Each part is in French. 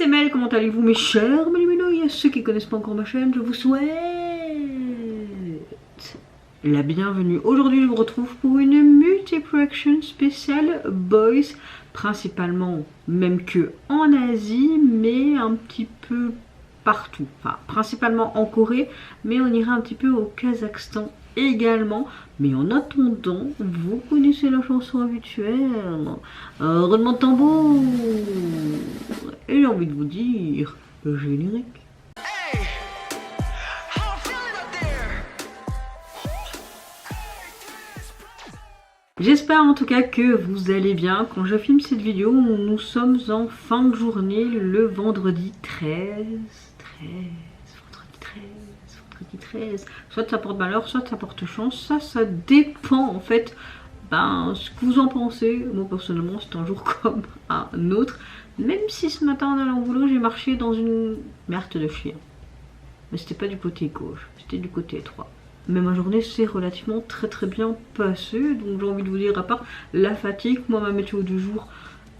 c'est Mel, comment allez-vous mes chers Mélimélo? Et à ceux qui ne connaissent pas encore ma chaîne, je vous souhaite la bienvenue. Aujourd'hui, je vous retrouve pour une multiple action spéciale Boys, principalement même que en Asie, mais un petit peu partout. Enfin, principalement en Corée, mais on ira un petit peu au Kazakhstan également. Mais en attendant, vous connaissez la chanson habituelle. Roulement de tambour. Et j'ai envie de vous dire le générique. J'espère en tout cas que vous allez bien. Quand je filme cette vidéo, nous sommes en fin de journée, le vendredi 13. Vendredi 13. Soit ça porte malheur, soit ça porte chance. Ça dépend en fait ce que vous en pensez. Moi personnellement, c'est un jour comme un autre. Même si ce matin en allant au boulot, j'ai marché dans une merde de chien. Mais c'était pas du côté gauche, c'était du côté étroit. Mais ma journée s'est relativement très bien passée. Donc j'ai envie de vous dire, à part la fatigue, moi ma météo du jour,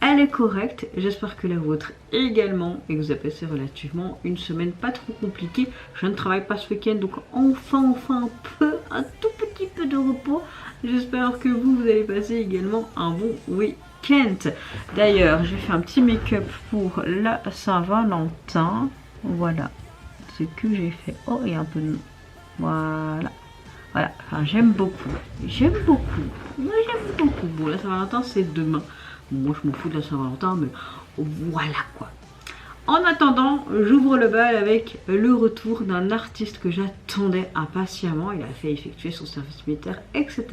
elle est correcte. J'espère que la vôtre également. Et que vous avez passé relativement une semaine pas trop compliquée. Je ne travaille pas ce week-end, donc enfin un tout petit peu de repos. J'espère que vous allez passer également un bon week-end. D'ailleurs, j'ai fait un petit make-up pour la Saint-Valentin. Voilà ce que j'ai fait. Oh, et un peu de... Voilà, enfin j'aime beaucoup. Bon, la Saint-Valentin c'est demain. Moi je m'en fous de la Saint-Valentin, mais voilà quoi. En attendant, j'ouvre le bal avec le retour d'un artiste que j'attendais impatiemment. Il a fait effectuer son service militaire, etc.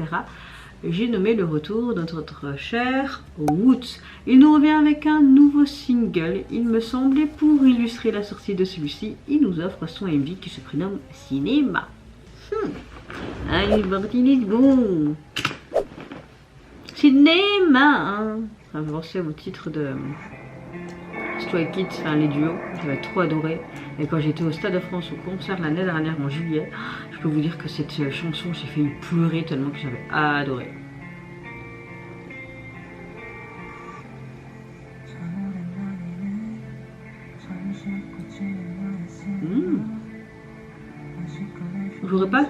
J'ai nommé le retour de notre cher Woods. Il nous revient avec un nouveau single, il me semblait, pour illustrer la sortie de celui-ci. Il nous offre son MV qui se prénomme Cinéma. Allez, Martin, bon. Cinéma. Ça me fait penser au titre de Stray Kids, enfin les duos. J'avais trop adoré. Et quand j'étais au Stade de France au concert l'année dernière en juillet, je peux vous dire que cette chanson, j'ai failli pleurer tellement que j'avais adoré. J'aurais pas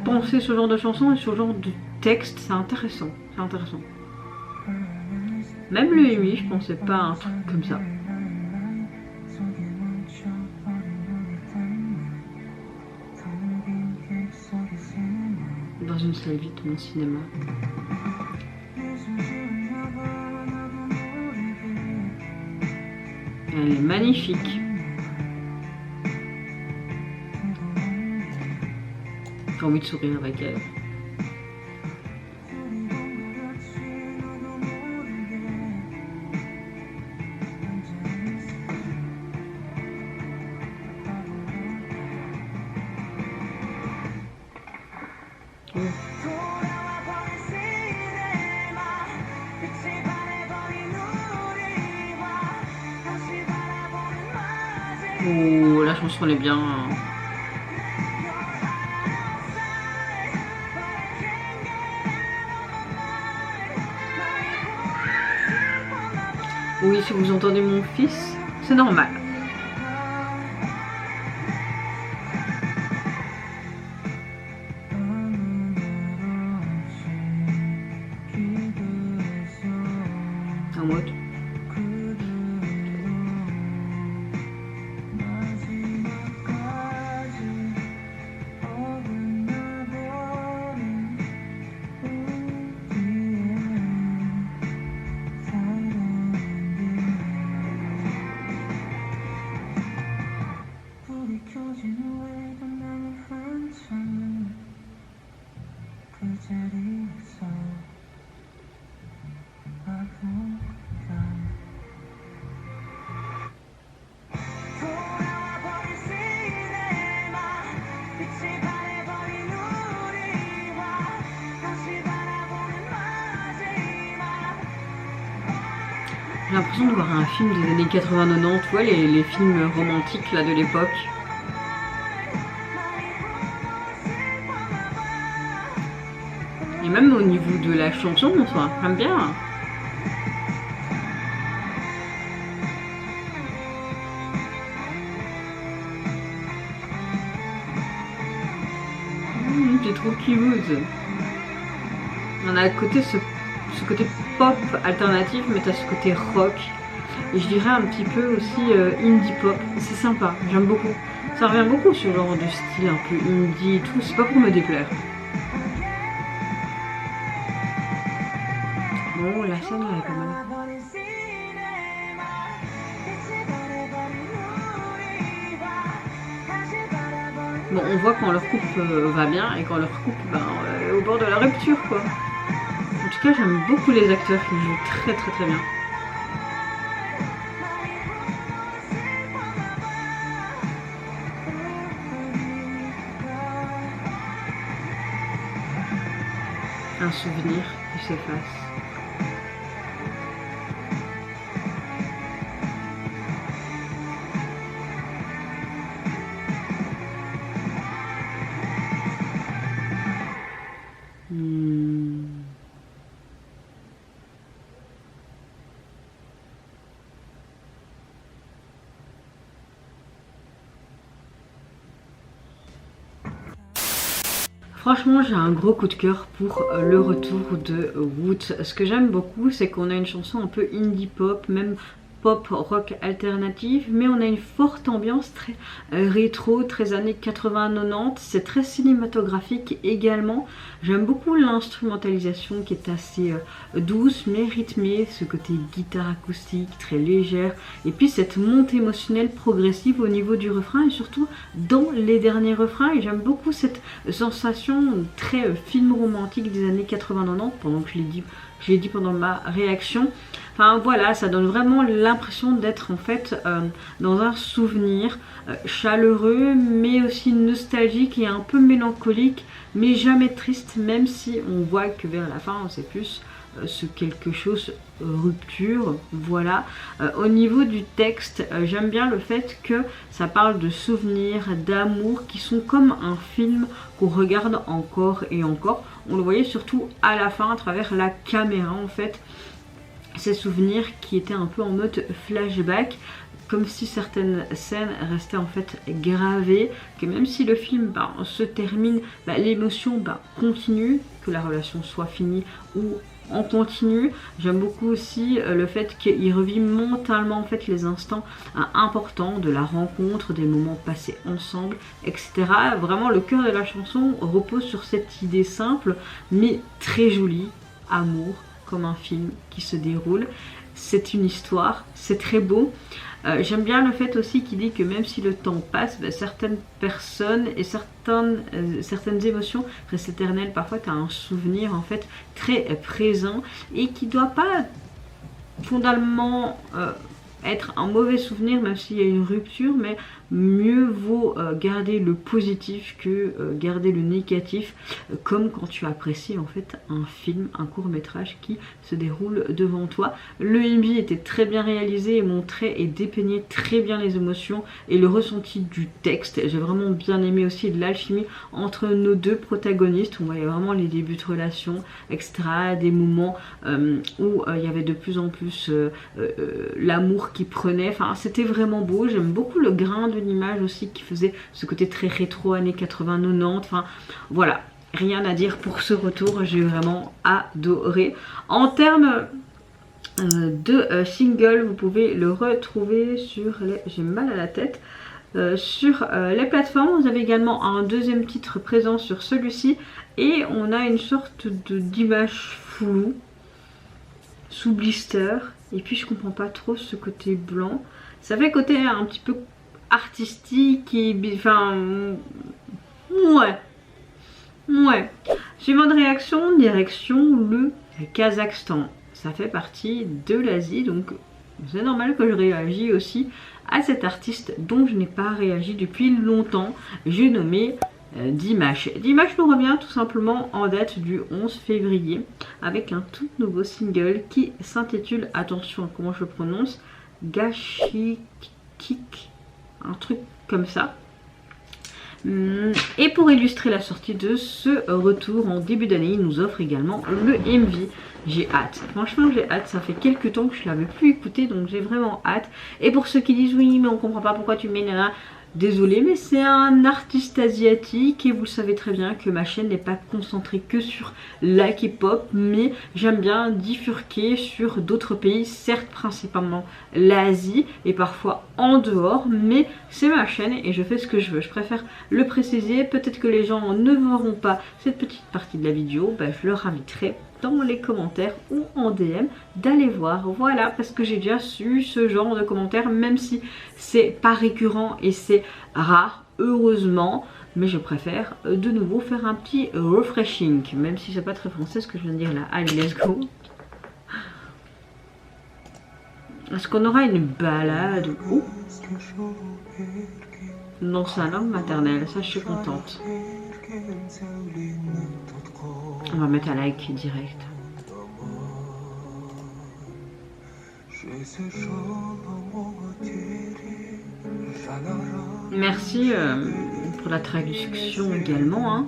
pensé ce genre de chanson et ce genre de texte, c'est intéressant. Même le MI, je pensais pas à un truc comme ça. Dans une salle vide, mon cinéma. Elle est magnifique. J'ai envie de sourire avec elle. Oh, la chanson elle est bien. Oui, si vous entendez mon fils, c'est normal. En mode. J'ai l'impression de voir un film des années 80-90, tu vois, les films romantiques là de l'époque. Et même au niveau de la chanson, j'aime bien. c'est trop cute. On a à côté ce côté pop alternatif, mais t'as ce côté rock. Et je dirais un petit peu aussi indie pop. C'est sympa, j'aime beaucoup. Ça revient beaucoup ce genre de style un peu indie et tout. C'est pas pour me déplaire. Bon, la scène elle est pas mal. Bon, on voit quand leur couple va bien et quand leur couple est au bord de la rupture, quoi. En tout cas, j'aime beaucoup les acteurs qui jouent très très très bien. Un souvenir qui s'efface. Franchement, j'ai un gros coup de cœur pour le retour de Woods. Ce que j'aime beaucoup, c'est qu'on a une chanson un peu indie pop, même pop rock alternative, mais on a une forte ambiance très rétro, très années 80-90. C'est très cinématographique également. J'aime beaucoup l'instrumentalisation qui est assez douce mais rythmée, ce côté guitare acoustique très légère, et puis cette montée émotionnelle progressive au niveau du refrain et surtout dans les derniers refrains. Et j'aime beaucoup cette sensation très film romantique des années 80-90, pendant que je l'ai dit pendant ma réaction. Enfin voilà, ça donne vraiment l'impression d'être en fait dans un souvenir chaleureux, mais aussi nostalgique et un peu mélancolique, mais jamais triste, même si on voit que vers la fin c'est plus ce quelque chose rupture. Voilà. Au niveau du texte, j'aime bien le fait que ça parle de souvenirs, d'amour qui sont comme un film qu'on regarde encore et encore. On le voyait surtout à la fin à travers la caméra en fait. Ces souvenirs qui étaient un peu en mode flashback, comme si certaines scènes restaient en fait gravées, que même si le film se termine, l'émotion continue, que la relation soit finie ou en continu. J'aime beaucoup aussi le fait qu'il revit mentalement en fait les instants importants de la rencontre, des moments passés ensemble, etc. Vraiment le cœur de la chanson repose sur cette idée simple mais très jolie, amour, comme un film qui se déroule. C'est une histoire, c'est très beau. J'aime bien le fait aussi qu'il dit que même si le temps passe, certaines personnes et certaines émotions restent éternelles. Parfois tu as un souvenir en fait très présent et qui ne doit pas fondamentalement être un mauvais souvenir même s'il y a une rupture, mais mieux vaut garder le positif que garder le négatif, comme quand tu apprécies en fait un film, un court-métrage qui se déroule devant toi. Le MV était très bien réalisé et montrait et dépeignait très bien les émotions et le ressenti du texte. J'ai vraiment bien aimé aussi l'alchimie entre nos deux protagonistes. On voyait vraiment les débuts de relation, etc. Des moments où il y avait de plus en plus l'amour qui prenait. Enfin, c'était vraiment beau. J'aime beaucoup le grain de l'image aussi qui faisait ce côté très rétro années 80-90. Enfin voilà, rien à dire pour ce retour, j'ai vraiment adoré. En termes de single, vous pouvez le retrouver sur les... j'ai mal à la tête. Sur les plateformes, vous avez également un deuxième titre présent sur celui-ci et on a une sorte d'image floue sous blister, et puis je comprends pas trop ce côté blanc. Ça fait côté un petit peu artistique et enfin ouais. Suivant de réaction, direction le Kazakhstan. Ça fait partie de l'Asie, donc c'est normal que je réagisse aussi à cet artiste dont je n'ai pas réagi depuis longtemps. J'ai nommé Dimash. Dimash nous revient tout simplement en date du 11 février avec un tout nouveau single qui s'intitule, attention à comment je le prononce, Gashikik, un truc comme ça. Et pour illustrer la sortie de ce retour en début d'année, il nous offre également le MV. J'ai hâte, franchement j'ai hâte, ça fait quelques temps que je l'avais plus écouté, donc j'ai vraiment hâte. Et pour ceux qui disent oui mais on comprend pas pourquoi tu mets nana, Désolée, mais c'est un artiste asiatique et vous savez très bien que ma chaîne n'est pas concentrée que sur la K-pop, mais j'aime bien bifurquer sur d'autres pays, certes principalement l'Asie et parfois en dehors, mais c'est ma chaîne et je fais ce que je veux. Je préfère le préciser, peut-être que les gens ne verront pas cette petite partie de la vidéo, je leur inviterai dans les commentaires ou en DM d'aller voir, voilà, parce que j'ai déjà su ce genre de commentaires, même si c'est pas récurrent et c'est rare, heureusement, mais je préfère de nouveau faire un petit refreshing, même si c'est pas très français ce que je viens de dire là. Allez, let's go. Est-ce qu'on aura une balade dans sa langue maternelle? Ça, je suis contente. On va mettre un like direct. Merci pour la traduction également. Hein.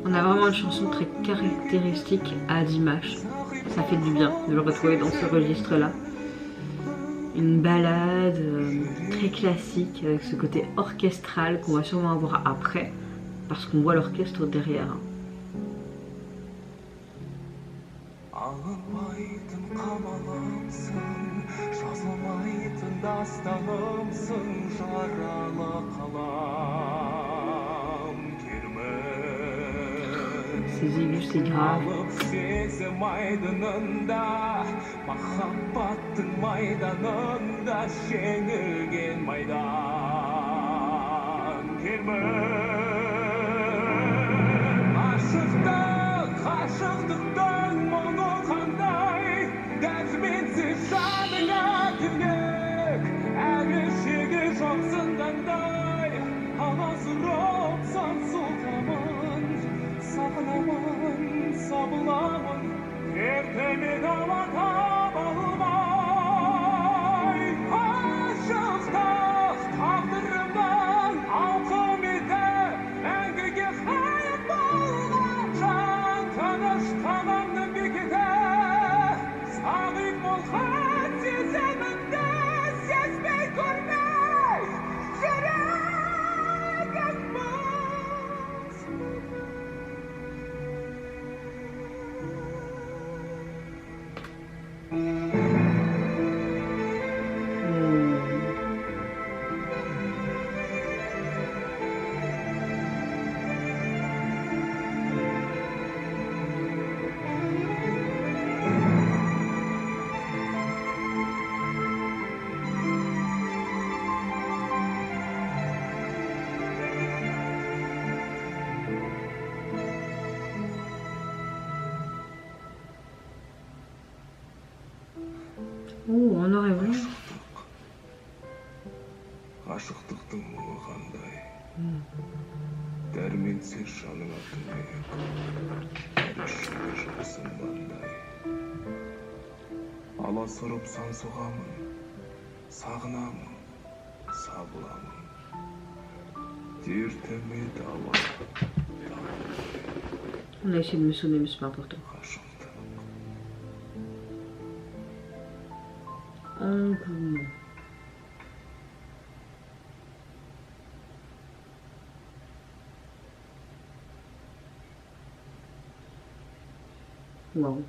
On a vraiment une chanson très caractéristique à Dimash. Ça fait du bien de le retrouver dans ce registre-là. Une balade très classique avec ce côté orchestral qu'on va sûrement avoir après parce qu'on voit l'orchestre derrière. C'est aigu, c'est grave. Oh, on aurait voulu. On a essayé de me sonner, mais c'est pas important. Engouement. Wow.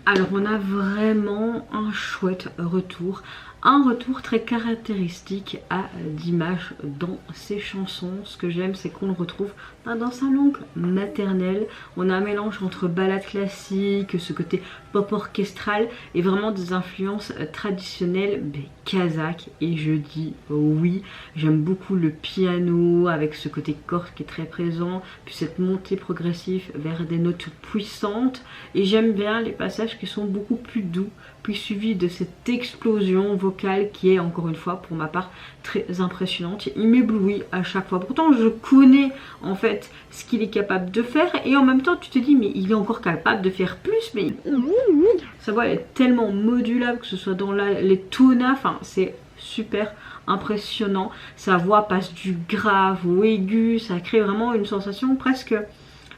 Alors on a vraiment un chouette retour un retour très caractéristique à Dimash dans ses chansons. Ce que j'aime, c'est qu'on le retrouve dans sa langue maternelle. On a un mélange entre ballade classique, ce côté pop orchestral et vraiment des influences traditionnelles kazakh. Et je dis oui, j'aime beaucoup le piano avec ce côté corse qui est très présent, puis cette montée progressive vers des notes puissantes. Et j'aime bien les passages qui sont beaucoup plus doux, puis suivi de cette explosion vocale qui est encore une fois pour ma part très impressionnante. Il m'éblouit à chaque fois. Pourtant je connais en fait ce qu'il est capable de faire et en même temps tu te dis mais il est encore capable de faire plus, mais sa voix est tellement modulable, que ce soit dans les tonas, enfin c'est super impressionnant. Sa voix passe du grave au aigu, ça crée vraiment une sensation presque,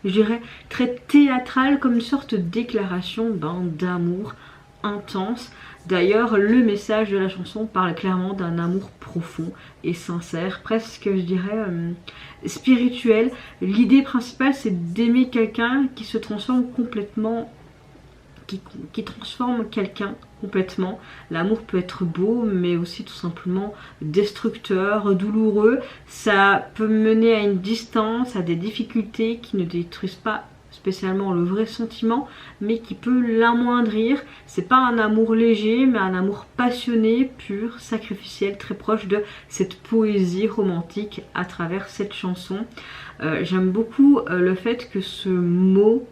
je dirais, très théâtrale, comme une sorte de déclaration d'amour intense. D'ailleurs, le message de la chanson parle clairement d'un amour profond et sincère, presque je dirais spirituel. L'idée principale, c'est d'aimer quelqu'un qui se transforme complètement, qui transforme quelqu'un complètement. L'amour peut être beau, mais aussi tout simplement destructeur, douloureux. Ça peut mener à une distance, à des difficultés qui ne détruisent pas spécialement le vrai sentiment, mais qui peut l'amoindrir. C'est pas un amour léger, mais un amour passionné, pur, sacrificiel, très proche de cette poésie romantique à travers cette chanson. J'aime beaucoup le fait que ce mot,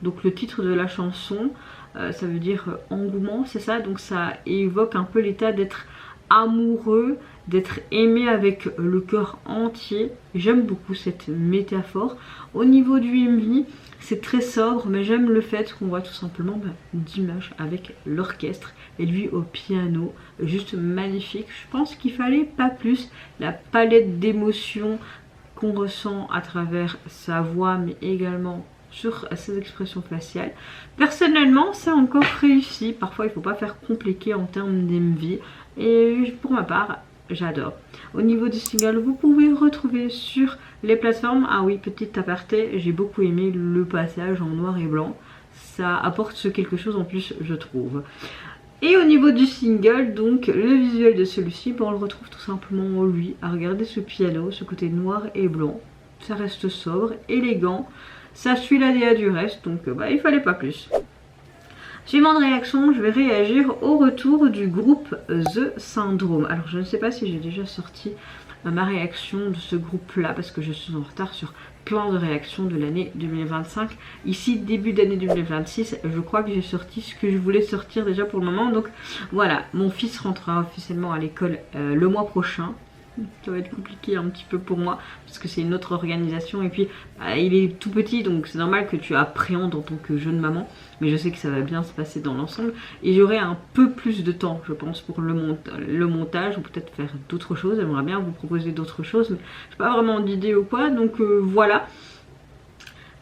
donc le titre de la chanson, ça veut dire engouement, c'est ça, donc ça évoque un peu l'état d'être amoureux, d'être aimé avec le cœur entier. J'aime beaucoup cette métaphore. Au niveau du MV, c'est très sobre, mais j'aime le fait qu'on voit tout simplement Dimash avec l'orchestre et lui au piano, juste magnifique. Je pense qu'il fallait pas plus. La palette d'émotions qu'on ressent à travers sa voix, mais également sur ses expressions faciales. Personnellement, c'est encore réussi. Parfois, il ne faut pas faire compliqué en termes d'MV. Et pour ma part, j'adore. Au niveau du single, vous pouvez retrouver sur les plateformes. Ah oui, petite aparté, j'ai beaucoup aimé le passage en noir et blanc. Ça apporte quelque chose en plus, je trouve. Et au niveau du single, donc le visuel de celui-ci, on le retrouve tout simplement lui à regarder ce piano, ce côté noir et blanc. Ça reste sobre, élégant. Ça suit la DA du reste, donc il fallait pas plus. Suivant de réaction, je vais réagir au retour du groupe The Syndrome. Alors je ne sais pas si j'ai déjà sorti ma réaction de ce groupe là, parce que je suis en retard sur plein de réactions de l'année 2025. Ici, début d'année 2026, je crois que j'ai sorti ce que je voulais sortir déjà pour le moment. Donc voilà, mon fils rentrera officiellement à l'école le mois prochain. Ça va être compliqué un petit peu pour moi parce que c'est une autre organisation et puis il est tout petit, donc c'est normal que tu appréhendes en tant que jeune maman, mais je sais que ça va bien se passer dans l'ensemble et j'aurai un peu plus de temps je pense pour le montage ou peut-être faire d'autres choses. J'aimerais bien vous proposer d'autres choses mais je n'ai pas vraiment d'idée ou quoi, donc voilà.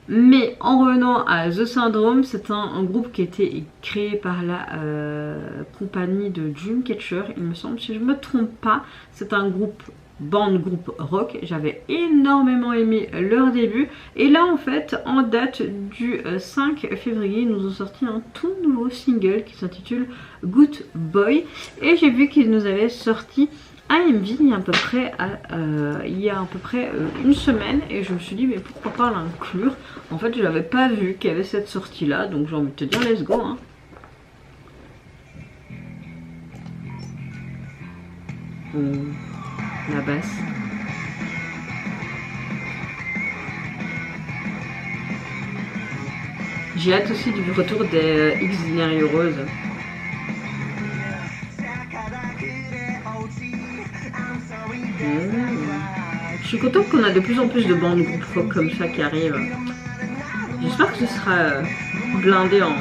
Mais en revenant à The Syndrome, c'est un groupe qui a été créé par la compagnie de Dreamcatcher, il me semble, si je ne me trompe pas. C'est un groupe groupe rock. J'avais énormément aimé leur début. Et là, en fait, en date du 5 février, ils nous ont sorti un tout nouveau single qui s'intitule Good Boy. Et j'ai vu qu'ils nous avaient sorti AMV il y a à peu près une semaine et je me suis dit mais pourquoi pas l'inclure. En fait je n'avais pas vu qu'il y avait cette sortie là, donc j'ai envie de te dire let's go hein. La basse. J'ai hâte aussi du retour des X Dinari Rose. Je suis contente qu'on a de plus en plus de bandes groupes folk comme ça qui arrivent. J'espère que ce sera blindé en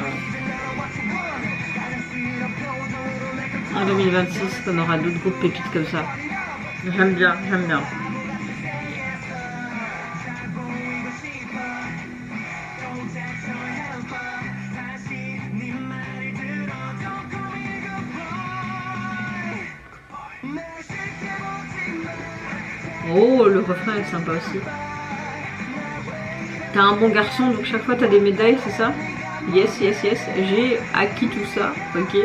2026, qu'on aura d'autres groupes pépites comme ça. J'aime bien, j'aime bien. Oh, le refrain est sympa aussi. T'es un bon garçon, donc chaque fois t'as des médailles, c'est ça? Yes, yes, yes. J'ai acquis tout ça, ok.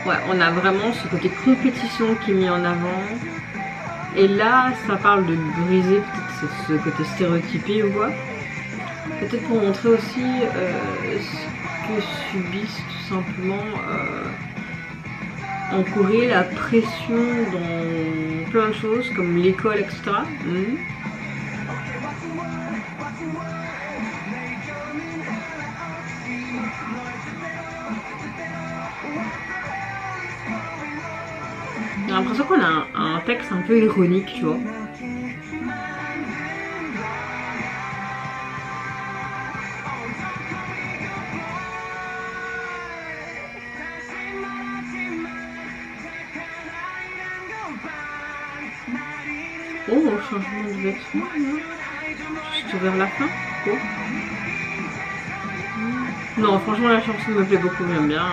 Ouais, on a vraiment ce côté compétition qui est mis en avant. Et là, ça parle de briser peut-être ce côté stéréotypé ou quoi. Peut-être pour montrer aussi ce que subissent tout simplement en Corée la pression dans plein de choses comme l'école, etc. J'ai l'impression qu'on a un texte un peu ironique, tu vois. Oh, changement de vêtements, juste vers la fin. Oh. Non, franchement, la chanson me plaît beaucoup, j'aime bien.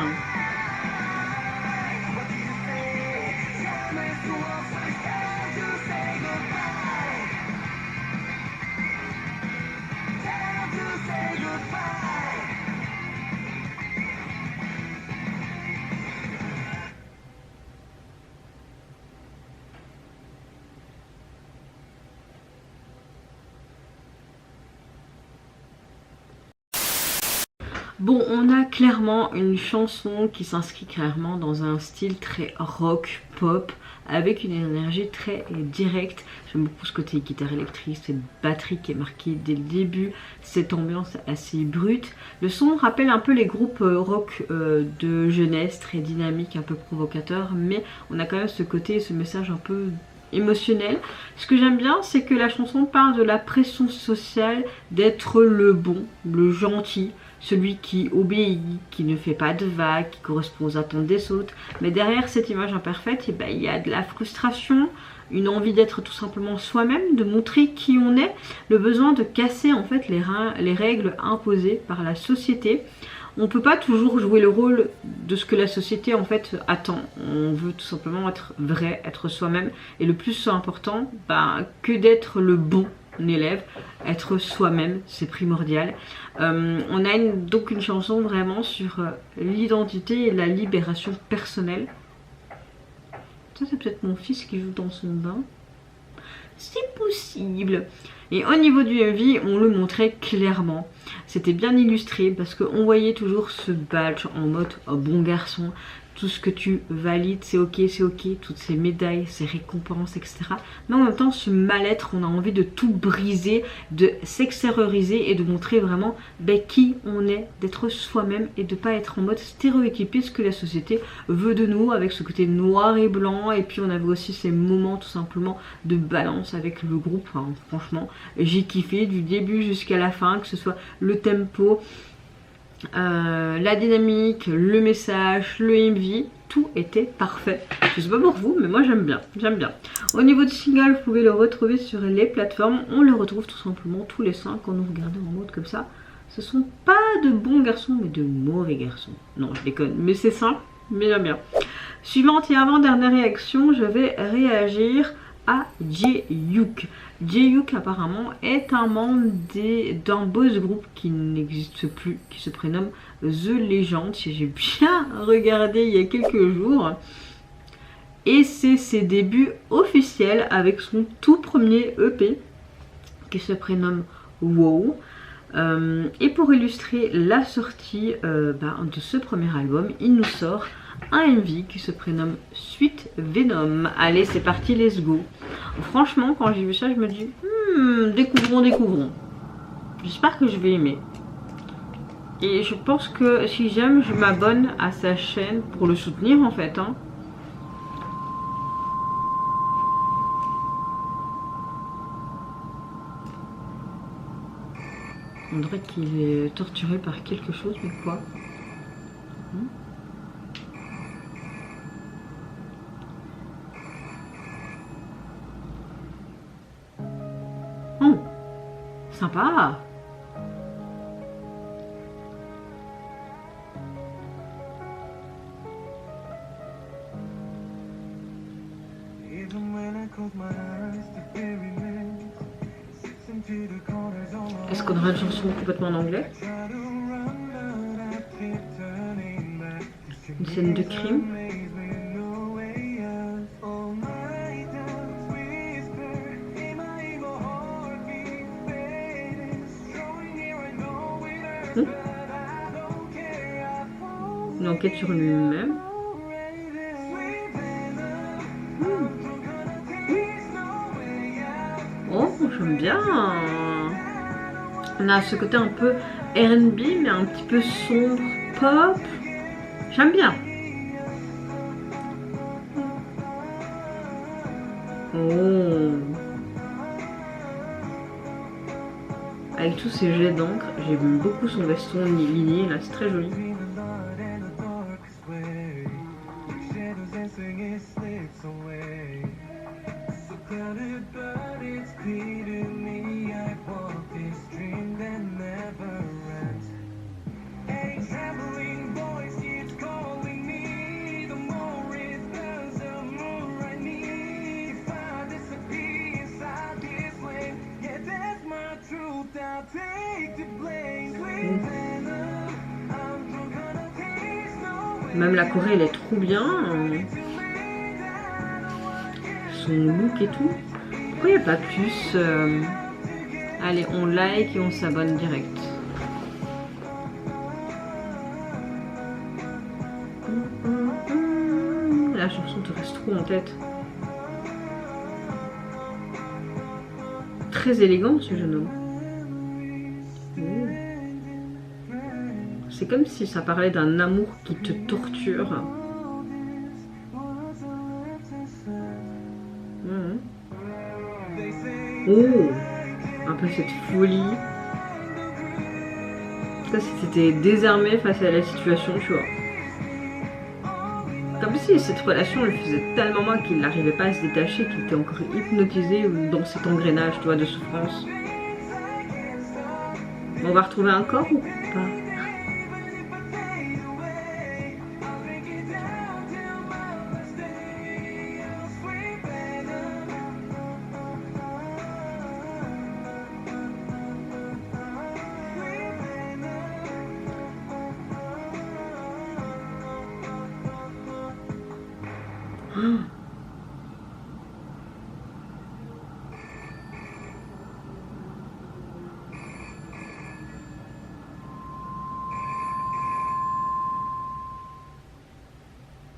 Bon, on a clairement une chanson qui s'inscrit clairement dans un style très rock, pop, avec une énergie très directe. J'aime beaucoup ce côté guitare électrique, cette batterie qui est marquée dès le début, cette ambiance assez brute. Le son rappelle un peu les groupes rock de jeunesse, très dynamique, un peu provocateur, mais on a quand même ce côté, ce message un peu émotionnel. Ce que j'aime bien, c'est que la chanson parle de la pression sociale d'être le bon, le gentil, celui qui obéit, qui ne fait pas de vagues, qui correspond aux attentes des autres. Mais derrière cette image imparfaite, il y a de la frustration, une envie d'être tout simplement soi-même, de montrer qui on est, le besoin de casser en fait les règles imposées par la société. On ne peut pas toujours jouer le rôle de ce que la société en fait attend. On veut tout simplement être vrai, être soi-même. Et le plus important, que d'être le bon élève, être soi-même, c'est primordial. On a donc une chanson vraiment sur l'identité et la libération personnelle. Ça c'est peut-être mon fils qui joue dans son bain. C'est possible. Et au niveau du MV, on le montrait clairement. C'était bien illustré parce qu'on voyait toujours ce badge en mode bon garçon. Tout ce que tu valides, c'est ok, toutes ces médailles, ces récompenses, etc. Mais en même temps, ce mal-être, on a envie de tout briser, de s'extérioriser et de montrer vraiment qui on est, d'être soi-même et de ne pas être en mode stéréotypé, ce que la société veut de nous, avec ce côté noir et blanc. Et puis on avait aussi ces moments tout simplement de balance avec le groupe. Enfin, franchement, j'ai kiffé du début jusqu'à la fin, que ce soit le tempo, la dynamique, le message, le MV, tout était parfait. Je sais pas pour vous, mais moi j'aime bien, Au niveau du single, vous pouvez le retrouver sur les plateformes. On le retrouve tout simplement tous les 5 quand nous regardons en mode comme ça. Ce sont pas de bons garçons, mais de mauvais garçons. Non, je déconne, mais c'est simple, mais j'aime bien. Suivante et avant-dernière réaction, je vais réagir à Jaehyuk. Jaehyuk apparemment est un membre d'un boys group qui n'existe plus, qui se prénomme The Legend, si j'ai bien regardé il y a quelques jours. Et c'est ses débuts officiels avec son tout premier EP qui se prénomme Wow. Et pour illustrer la sortie de ce premier album, il nous sort un MV qui se prénomme Sweet Venom. Allez, c'est parti, let's go. Franchement, quand j'ai vu ça, je me dis découvrons. J'espère que je vais aimer. Et je pense que si j'aime, je m'abonne à sa chaîne pour le soutenir en fait. On dirait qu'il est torturé par quelque chose, mais quoi? Oh, sympa. Est-ce qu'on aura une chanson complètement en anglais? Une scène de crime? Une enquête sur lui-même. Oh, j'aime bien. On a ce côté un peu R&B, mais un petit peu sombre, pop. J'aime bien. Oh. Avec tous ces jets d'encre, j'aime beaucoup son veston ligné, là, c'est très joli. Même la Corée, elle est trop bien. Son look et tout. Pourquoi il n'y a pas plus Allez, on like et on s'abonne direct. La chanson te reste trop en tête. Très élégant ce jeune homme. C'est comme si ça parlait d'un amour qui te torture. Oh, un peu cette folie. Ça, si t'étais désarmé face à la situation, tu vois. Comme si cette relation le faisait tellement mal qu'il n'arrivait pas à se détacher, qu'il était encore hypnotisé dans cet engrenage, tu vois, de souffrance. On va retrouver un corps ou pas?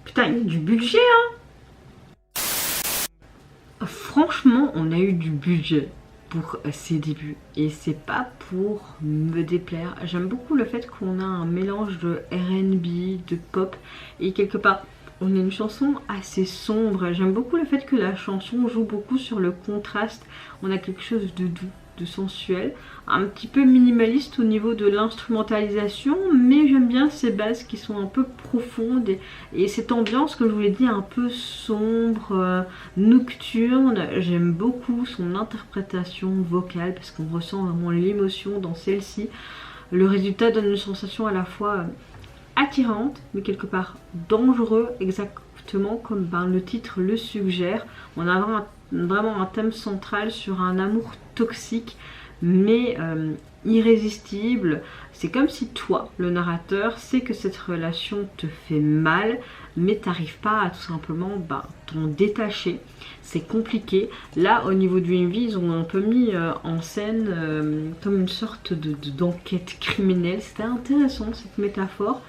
Putain, il y a du budget, hein. Franchement, on a eu du budget pour ces débuts. Et c'est pas pour me déplaire. J'aime beaucoup le fait qu'on a un mélange de R&B, de pop. Et quelque part, on a une chanson assez sombre. J'aime beaucoup le fait que la chanson joue beaucoup sur le contraste. On a quelque chose de doux, de sensuel, un petit peu minimaliste au niveau de l'instrumentalisation, mais j'aime bien ces bases qui sont un peu profondes et cette ambiance, comme je vous l'ai dit, un peu sombre, nocturne. J'aime beaucoup son interprétation vocale parce qu'on ressent vraiment l'émotion dans celle-ci. Le résultat donne une sensation à la fois attirante, mais quelque part dangereux, exactement comme le titre le suggère. On a vraiment un thème central sur un amour toxique mais irrésistible. C'est comme si toi, le narrateur, sais que cette relation te fait mal, mais t'arrives pas à tout simplement t'en détacher. C'est compliqué. Là, au niveau du MV, ils ont un peu mis en scène comme une sorte d'enquête criminelle. C'était intéressant cette métaphore.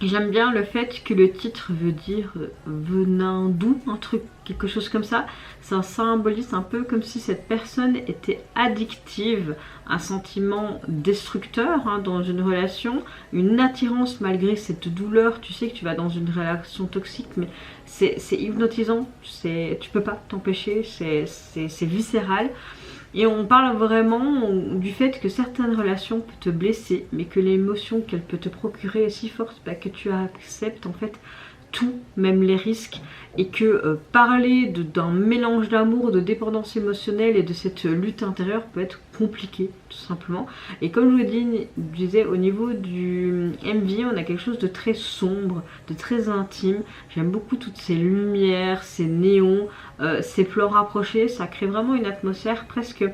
J'aime bien le fait que le titre veut dire venin doux, un truc, quelque chose comme ça. Ça symbolise un peu comme si cette personne était addictive, un sentiment destructeur dans une relation, une attirance malgré cette douleur. Tu sais que tu vas dans une relation toxique, mais c'est hypnotisant, tu peux pas t'empêcher, c'est viscéral. Et on parle vraiment du fait que certaines relations peuvent te blesser, mais que l'émotion qu'elle peut te procurer est si forte que tu acceptes en fait tout, même les risques, et que parler d'un mélange d'amour, de dépendance émotionnelle et de cette lutte intérieure peut être compliqué tout simplement. Et comme je vous disais, au niveau du MV, on a quelque chose de très sombre, de très intime. J'aime beaucoup toutes ces lumières, ces néons, ces plans rapprochés. Ça crée vraiment une atmosphère presque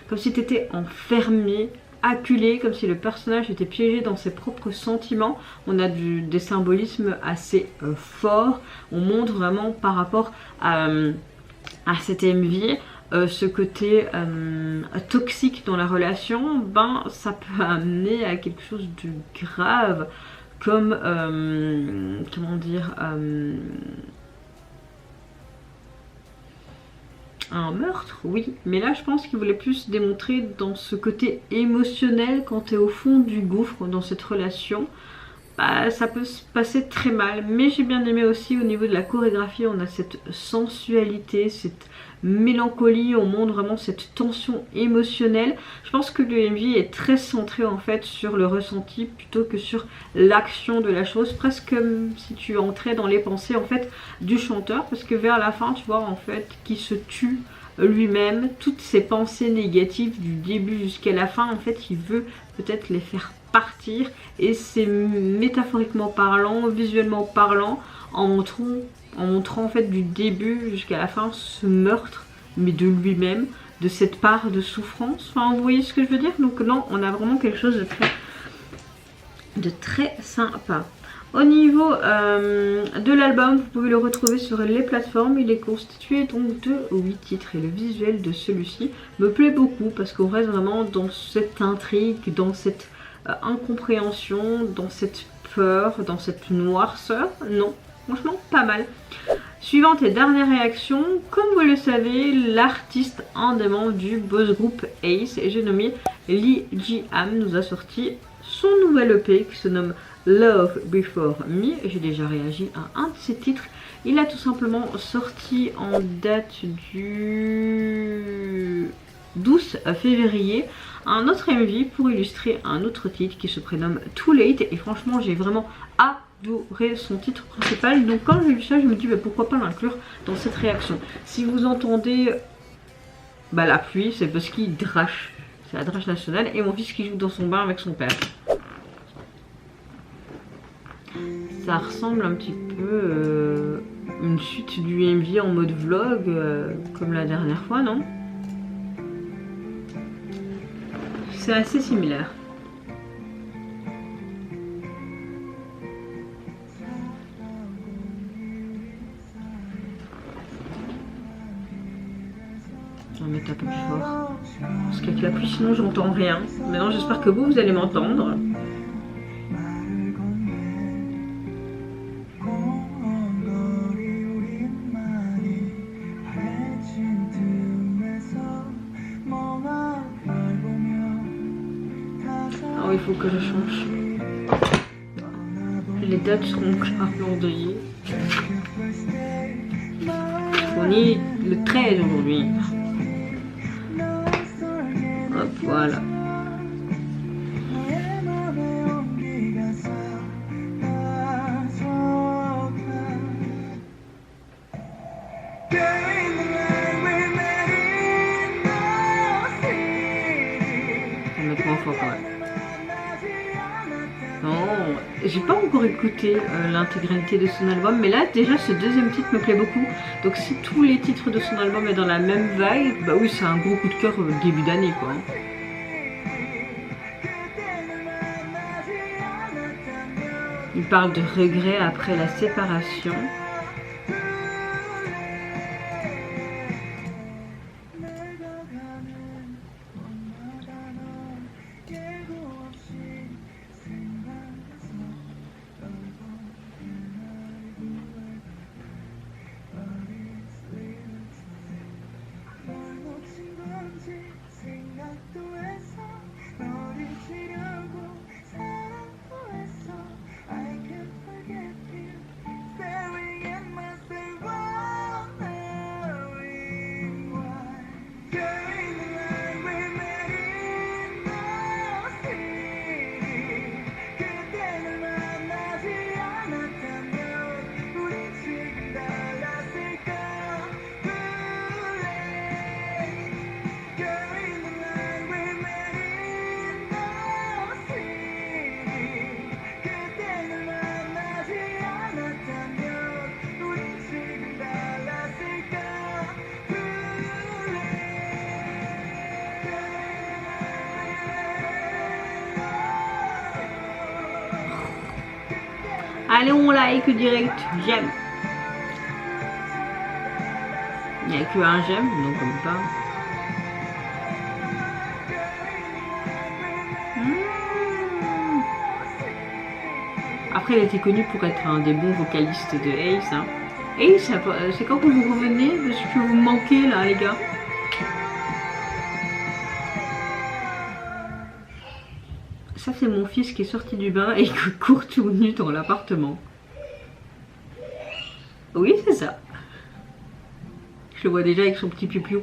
comme si tu étais enfermé, acculé, comme si le personnage était piégé dans ses propres sentiments. On a des symbolismes assez forts. On montre vraiment par rapport à cette MV ce côté toxique dans la relation. Ben ça peut amener à quelque chose de grave, comme comment dire, un meurtre, oui, mais là je pense qu'il voulait plus démontrer dans ce côté émotionnel quand tu es au fond du gouffre dans cette relation. Bah, ça peut se passer très mal, mais j'ai bien aimé aussi au niveau de la chorégraphie, on a cette sensualité, cette mélancolie, on montre vraiment cette tension émotionnelle. Je pense que le MV est très centré en fait sur le ressenti plutôt que sur l'action de la chose, presque comme si tu entrais dans les pensées en fait du chanteur, parce que vers la fin tu vois en fait qu'il se tue lui-même, toutes ses pensées négatives du début jusqu'à la fin en fait il veut peut-être les faire partir, et c'est métaphoriquement parlant, visuellement parlant, en montrant en fait du début jusqu'à la fin ce meurtre, mais de lui-même, de cette part de souffrance. Enfin, vous voyez ce que je veux dire? Donc non, on a vraiment quelque chose de très sympa. Au niveau de l'album, vous pouvez le retrouver sur les plateformes. Il est constitué donc de 8 titres et le visuel de celui-ci me plaît beaucoup parce qu'on reste vraiment dans cette intrigue, dans cette incompréhension, dans cette peur, dans cette noirceur. Non, franchement pas mal. Suivante et dernière réaction, comme vous le savez, l'artiste, un des membres du boss group Ace, et j'ai nommé Lee Ji-am, nous a sorti son nouvel EP qui se nomme Love Before Me. J'ai déjà réagi à un de ses titres. Il a tout simplement sorti en date du 12 février un autre MV pour illustrer un autre titre qui se prénomme Too Late, et franchement j'ai vraiment adoré son titre principal. Donc quand j'ai vu ça je me dis bah, pourquoi pas l'inclure dans cette réaction. Si vous entendez la pluie, c'est parce qu'il drache, c'est la drache nationale, et mon fils qui joue dans son bain avec son père. Ça ressemble un petit peu une suite du MV en mode vlog comme la dernière fois, non? C'est assez similaire. On va mettre un peu plus fort. Parce qu'avec la pluie sinon j'entends rien. Maintenant j'espère que vous allez m'entendre. Il faut que je change. Les dates seront calendrier. On est le 13 aujourd'hui. Hop, voilà. On va mettre moins fort quand même. Non, j'ai pas encore écouté l'intégralité de son album, mais là déjà ce deuxième titre me plaît beaucoup. Donc si tous les titres de son album est dans la même vibe, bah oui c'est un gros coup de cœur début d'année quoi. Il parle de regret après la séparation. Allez, on like direct, j'aime. Il n'y a que un j'aime, donc comme ça. Après, elle était connue pour être un des bons vocalistes de Ace. Hein. Ace, c'est quand que vous revenez? Parce que vous me manquez là, les gars. Ça, c'est mon fils qui est sorti du bain et qui court tout nu dans l'appartement. Oui, c'est ça. Je le vois déjà avec son petit piou-piou.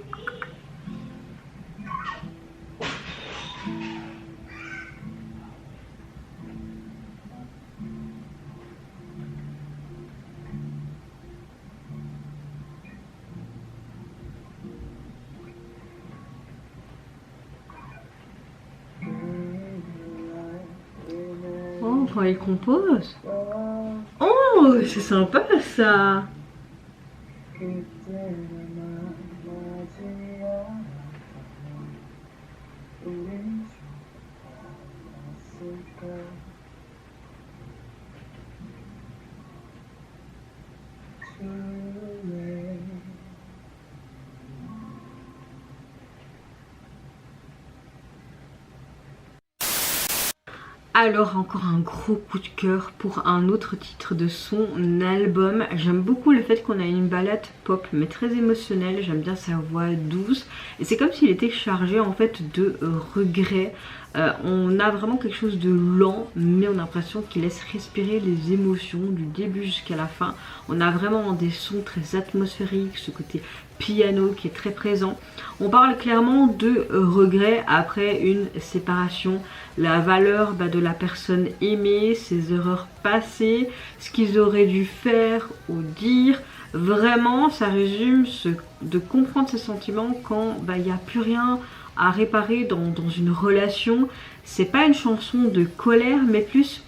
Oh, quand il compose. Oh, c'est sympa ça. Alors encore un gros coup de cœur pour un autre titre de son album. J'aime beaucoup le fait qu'on a une ballade pop mais très émotionnelle. J'aime bien sa voix douce et c'est comme s'il était chargé en fait de regrets. On a vraiment quelque chose de lent mais on a l'impression qu'il laisse respirer les émotions du début jusqu'à la fin. On a vraiment des sons très atmosphériques, ce côté piano qui est très présent. On parle clairement de regret après une séparation, la valeur de la personne aimée, ses erreurs passées, ce qu'ils auraient dû faire ou dire. Vraiment, ça résume de comprendre ses sentiments quand il n'y a plus rien à réparer dans une relation. C'est pas une chanson de colère mais plus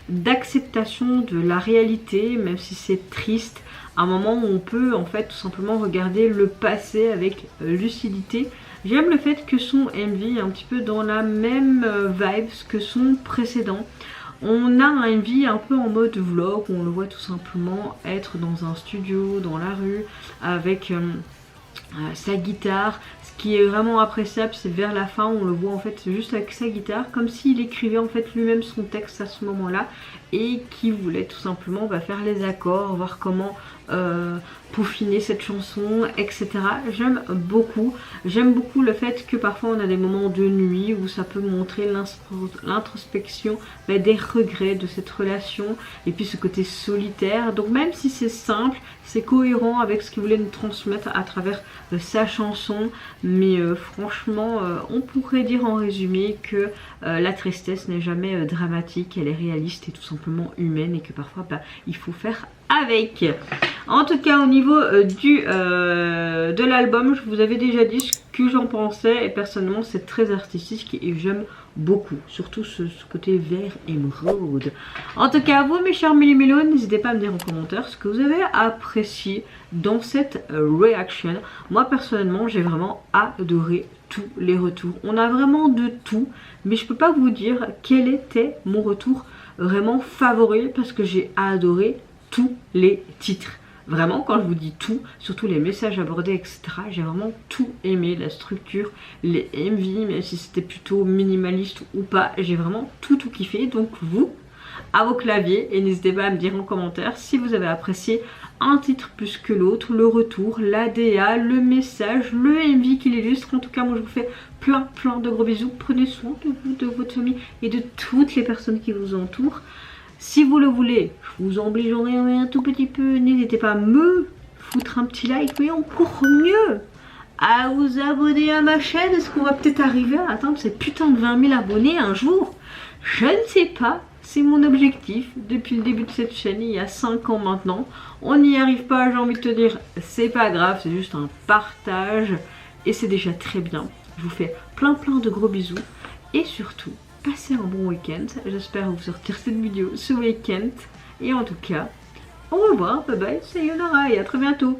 d'acceptation de la réalité, même si c'est triste. Un moment où on peut en fait tout simplement regarder le passé avec lucidité. J'aime le fait que son MV est un petit peu dans la même vibe que son précédent. On a un MV un peu en mode vlog où on le voit tout simplement être dans un studio, dans la rue, avec sa guitare. Ce qui est vraiment appréciable, c'est vers la fin, on le voit en fait juste avec sa guitare, comme s'il écrivait en fait lui-même son texte à ce moment-là et qui voulait tout simplement faire les accords, voir comment peaufiner cette chanson, etc. J'aime beaucoup le fait que parfois on a des moments de nuit où ça peut montrer l'introspection des regrets de cette relation et puis ce côté solitaire. Donc même si c'est simple, c'est cohérent avec ce qu'il voulait nous transmettre à travers sa chanson. Mais franchement, on pourrait dire en résumé que la tristesse n'est jamais dramatique, elle est réaliste et tout simplement humaine et que parfois il faut faire avec. En tout cas au niveau de l'album, je vous avais déjà dit ce que j'en pensais et personnellement c'est très artistique et j'aime beaucoup, surtout ce côté vert émeraude. En tout cas vous mes chers méli-mélos, n'hésitez pas à me dire en commentaire ce que vous avez apprécié dans cette reaction. Moi personnellement j'ai vraiment adoré tous les retours. On a vraiment de tout, mais je peux pas vous dire quel était mon retour vraiment favori parce que j'ai adoré tous les titres. Vraiment, quand je vous dis tout, surtout les messages abordés, etc., j'ai vraiment tout aimé, la structure, les MV, même si c'était plutôt minimaliste ou pas, j'ai vraiment tout kiffé. Donc vous, à vos claviers, et n'hésitez pas à me dire en commentaire si vous avez apprécié un titre plus que l'autre, le retour, l'ADA, le message, le MV qui l'illustre. En tout cas, moi je vous fais plein de gros bisous. Prenez soin de vous, de votre famille et de toutes les personnes qui vous entourent. Si vous le voulez, je vous obligerai un tout petit peu. N'hésitez pas à me foutre un petit like, mais encore mieux à vous abonner à ma chaîne. Est-ce qu'on va peut-être arriver à atteindre ces putains de 20 000 abonnés un jour? Je ne sais pas. C'est mon objectif depuis le début de cette chaîne, il y a 5 ans maintenant. On n'y arrive pas, j'ai envie de te dire, c'est pas grave, c'est juste un partage. Et c'est déjà très bien. Je vous fais plein de gros bisous. Et surtout, passez un bon week-end. J'espère vous sortir cette vidéo ce week-end. Et en tout cas, au revoir, bye bye, sayonara et à très bientôt.